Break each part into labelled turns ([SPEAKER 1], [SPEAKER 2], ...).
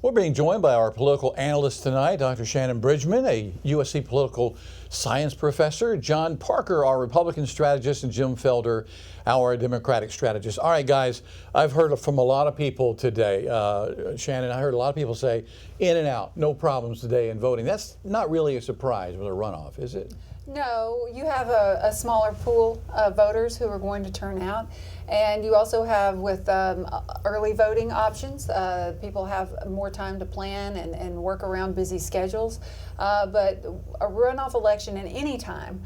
[SPEAKER 1] We're being joined by our political analyst tonight, Dr. Shannon Bridgmon, a USC political science professor, Jon Parker, our Republican strategist, and Jim Felder, our Democratic strategist. All right, guys, I've heard from a lot of people today. Shannon, I heard a lot of people say in and out, no problems today in voting. That's not really a surprise with a runoff, is it?
[SPEAKER 2] No, you have a smaller pool of voters who are going to turn out. And you also have, with early voting options, people have more time to plan and work around busy schedules. But a runoff election in any time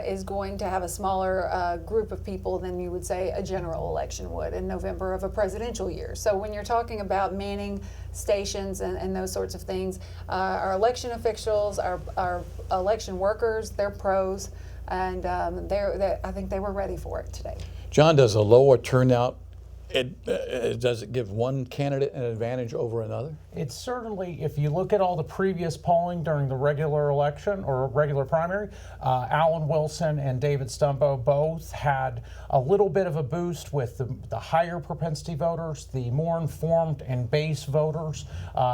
[SPEAKER 2] is going to have a smaller group of people than you would say a general election would in November of a presidential year. So when you're talking about manning stations and those sorts of things, our election officials, our election workers, they're pros, and I think they were ready for it today.
[SPEAKER 1] John, does a lower turnout, does it give one candidate an advantage over another?
[SPEAKER 3] It's certainly, if you look at all the previous polling during the regular election or regular primary, Alan Wilson and David Stumbo both had a little bit of a boost with the higher propensity voters, the more informed and base voters.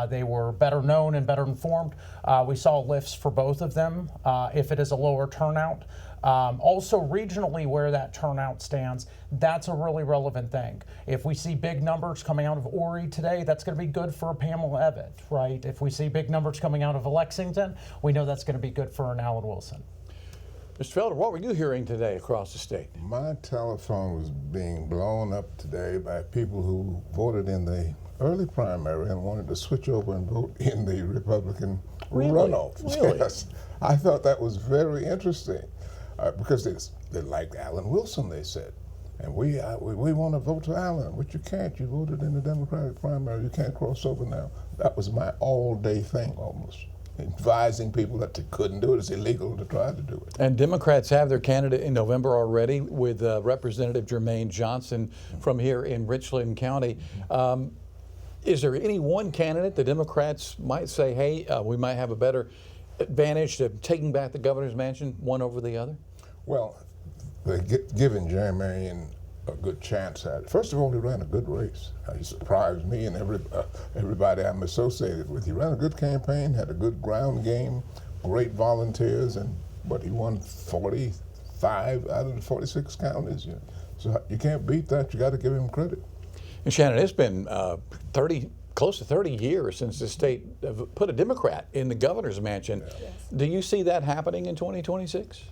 [SPEAKER 3] They were better known and better informed. We saw lifts for both of them if it is a lower turnout. Also regionally where that turnout stands, that's a really relevant thing. If we see big numbers coming out of Horry today, that's going to be good for Pamela Abbott, right? If we see big numbers coming out of Lexington, we know that's going to be good for an Alan Wilson.
[SPEAKER 1] Mr. Felder, what were you hearing today across the state?
[SPEAKER 4] My telephone was being blown up today by people who voted in the early primary and wanted to switch over and vote in the Republican runoff.
[SPEAKER 1] Really?
[SPEAKER 4] Yes, I thought that was very interesting. Because they liked Alan Wilson, they said. And we want to vote for Alan, but you can't. You voted in the Democratic primary. You can't cross over now. That was my all-day thing almost, advising people that they couldn't do it. It's illegal to try to do it.
[SPEAKER 1] And Democrats have their candidate in November already with Representative Jermaine Johnson from here in Richland County. Is there any one candidate the Democrats might say, hey, we might have a better advantage to taking back the governor's mansion, one over the other?
[SPEAKER 4] Well, they're giving Jermaine a good chance at it. First of all, he ran a good race. He surprised me and everybody I'm associated with. He ran a good campaign, had a good ground game, great volunteers, and he won 45 out of the 46 counties. You know. So you can't beat that. You got to give him credit.
[SPEAKER 1] And Shannon, it's been close to 30 years since the state put a Democrat in the governor's mansion. Yes. Do you see that happening in 2026?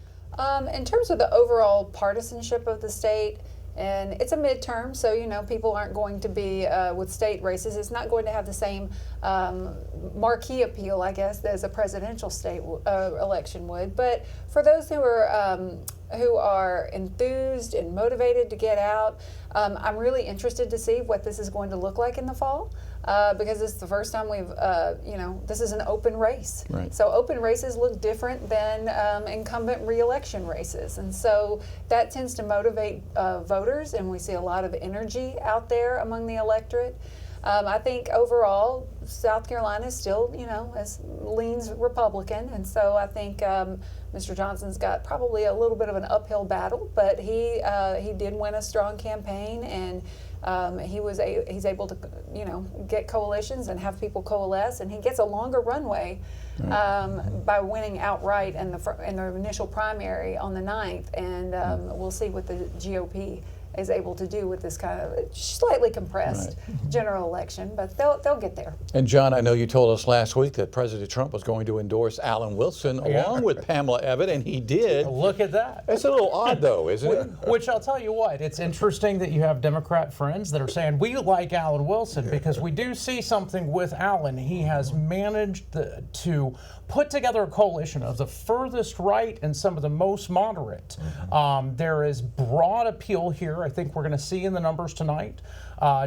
[SPEAKER 2] In terms of the overall partisanship of the state, and it's a midterm, so people aren't going to be with state races. It's not going to have the same marquee appeal, I guess, as a presidential state election would. But for those who are enthused and motivated to get out, I'm really interested to see what this is going to look like in the fall. Because it's the first time we've, this is an open race.
[SPEAKER 1] Right.
[SPEAKER 2] So open races look different than incumbent re-election races. And so that tends to motivate voters, and we see a lot of energy out there among the electorate. I think overall, South Carolina still, leans Republican. And so I think Mr. Johnson's got probably a little bit of an uphill battle, but he did win a strong campaign, and he's able to, get coalitions and have people coalesce, and he gets a longer runway by winning outright in the initial primary on the 9th, and we'll see what the GOP is able to do with this kind of slightly compressed general election, but they'll get there.
[SPEAKER 1] And John, I know you told us last week that President Trump was going to endorse Alan Wilson along with Pamela Abbott, and he did.
[SPEAKER 3] Look at that.
[SPEAKER 1] It's a little odd, though, isn't it?
[SPEAKER 3] Which I'll tell you what, it's interesting that you have Democrat friends that are saying, we like Alan Wilson, because we do see something with Alan. He has managed to put together a coalition of the furthest right and some of the most moderate. There is broad appeal here. I think we're going to see in the numbers tonight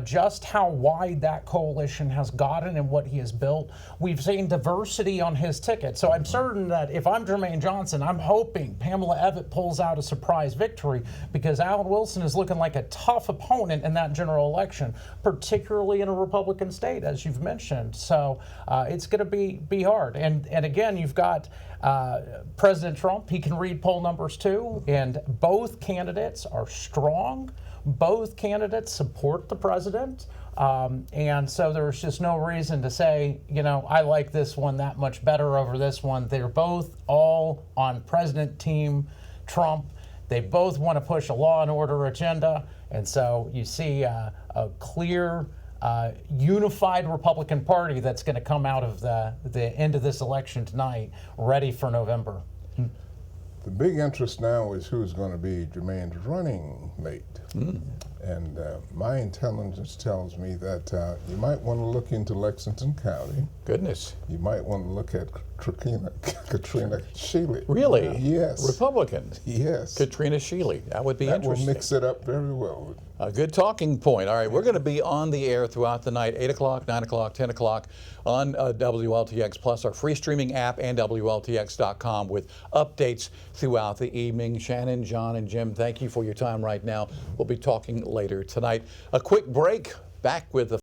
[SPEAKER 3] just how wide that coalition has gotten and what he has built. We've seen diversity on his ticket. So I'm certain that if I'm Jermaine Johnson, I'm hoping Pamela Abbott pulls out a surprise victory, because Alan Wilson is looking like a tough opponent in that general election, particularly in a Republican state, as you've mentioned. So it's going to be hard. And again, you've got President Trump. He can read poll numbers too, and both candidates are strong both candidates support the president. And so there's just no reason to say, you know, I like this one that much better over this one. They're both all on President Team Trump. They both want to push a law and order agenda. And so you see a clear, unified Republican Party that's going to come out of the end of this election tonight, ready for November.
[SPEAKER 4] The big interest now is who's going to be Jermaine's running mate. And my intelligence tells me that you might want to look into Lexington County.
[SPEAKER 1] Goodness.
[SPEAKER 4] You might want to look at Katrina Shealy.
[SPEAKER 1] Really?
[SPEAKER 4] Yes.
[SPEAKER 1] Republican.
[SPEAKER 4] Yes.
[SPEAKER 1] Katrina Shealy. That would be
[SPEAKER 4] That
[SPEAKER 1] interesting.
[SPEAKER 4] will mix it up very well.
[SPEAKER 1] A good talking point. All right, we're going to be on the air throughout the night, 8 o'clock, 9 o'clock, 10 o'clock on WLTX Plus, our free streaming app, and WLTX.com with updates throughout the evening. Shannon, John, and Jim, thank you for your time right now. We'll be talking later tonight. A quick break. Back with the